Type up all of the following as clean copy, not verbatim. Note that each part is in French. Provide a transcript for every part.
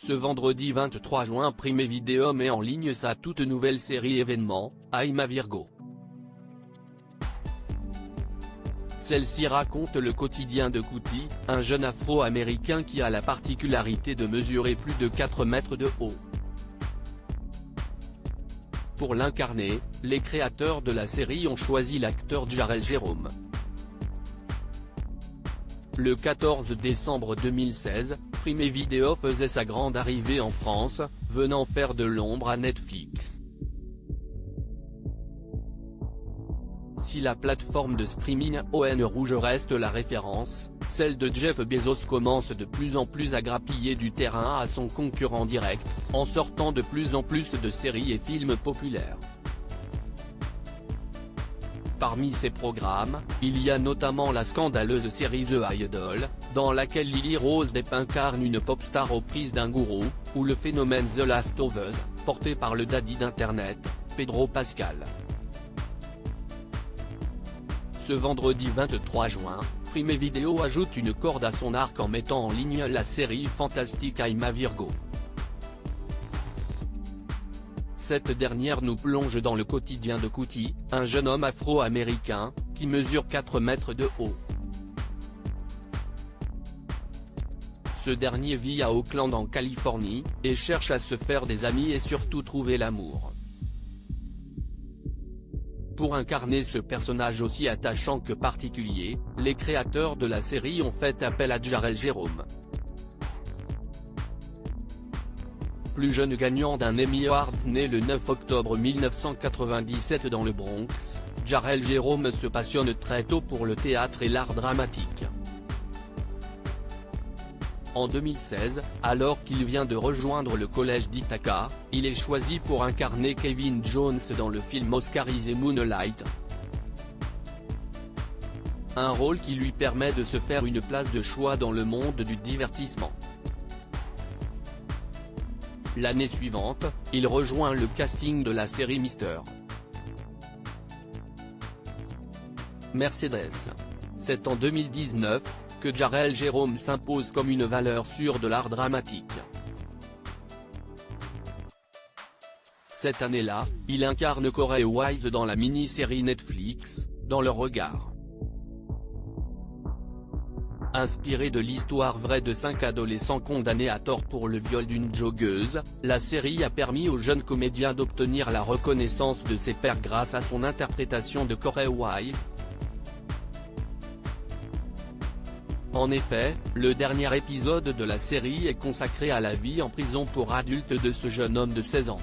Ce vendredi 23 juin, Prime Video met en ligne sa toute nouvelle série événement, I'm a Virgo. Celle-ci raconte le quotidien de Kuti, un jeune afro-américain qui a la particularité de mesurer plus de 4 mètres de haut. Pour l'incarner, les créateurs de la série ont choisi l'acteur Jarrell Jerome. Le 14 décembre 2016, Prime Video faisait sa grande arrivée en France, venant faire de l'ombre à Netflix. Si la plateforme de streaming ON Rouge reste la référence, celle de Jeff Bezos commence de plus en plus à grappiller du terrain à son concurrent direct, en sortant de plus en plus de séries et films populaires. Parmi ces programmes, il y a notamment la scandaleuse série The Idol, dans laquelle Lily Rose Depp incarne une pop star aux prises d'un gourou, ou le phénomène The Last of Us, porté par le daddy d'internet, Pedro Pascal. Ce vendredi 23 juin, Prime Video ajoute une corde à son arc en mettant en ligne la série fantastique I'm a Virgo. Cette dernière nous plonge dans le quotidien de Kuti, un jeune homme afro-américain, qui mesure 4 mètres de haut. Ce dernier vit à Oakland en Californie, et cherche à se faire des amis et surtout trouver l'amour. Pour incarner ce personnage aussi attachant que particulier, les créateurs de la série ont fait appel à Jarrell Jerome. Plus jeune gagnant d'un Emmy Award né le 9 octobre 1997 dans le Bronx, Jarrell Jerome se passionne très tôt pour le théâtre et l'art dramatique. En 2016, alors qu'il vient de rejoindre le collège d'Ithaca, il est choisi pour incarner Kevin Jones dans le film oscarisé Moonlight. Un rôle qui lui permet de se faire une place de choix dans le monde du divertissement. L'année suivante, il rejoint le casting de la série Mr. Mercedes. C'est en 2019, que Jarrell Jerome s'impose comme une valeur sûre de l'art dramatique. Cette année-là, il incarne Corey Wise dans la mini-série Netflix, Dans le regard. Inspirée de l'histoire vraie de 5 adolescents condamnés à tort pour le viol d'une joggeuse, la série a permis au jeune comédien d'obtenir la reconnaissance de ses pairs grâce à son interprétation de Corey Wise. En effet, le dernier épisode de la série est consacré à la vie en prison pour adultes de ce jeune homme de 16 ans.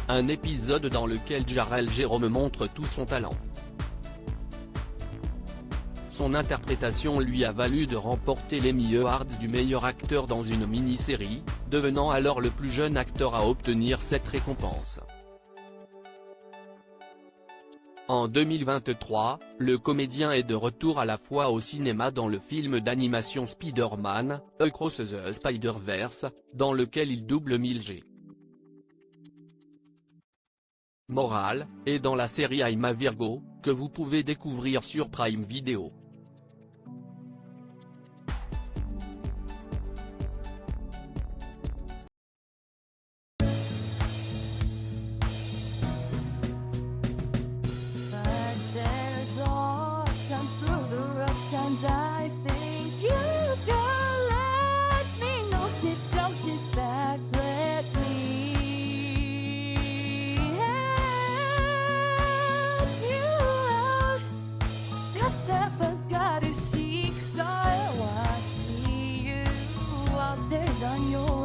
Un épisode dans lequel Jarrell Jerome montre tout son talent. Son interprétation lui a valu de remporter l'Emmy Award du meilleur acteur dans une mini-série, devenant alors le plus jeune acteur à obtenir cette récompense. En 2023, le comédien est de retour à la fois au cinéma dans le film d'animation Spider-Man, Across the Spider-Verse, dans lequel il double Miles G. Morales, et dans la série I'm a Virgo, que vous pouvez découvrir sur Prime Video. I think you can let me know. Sit down, sit back, let me help you out. That step I gotta seek, so I see you out there's on your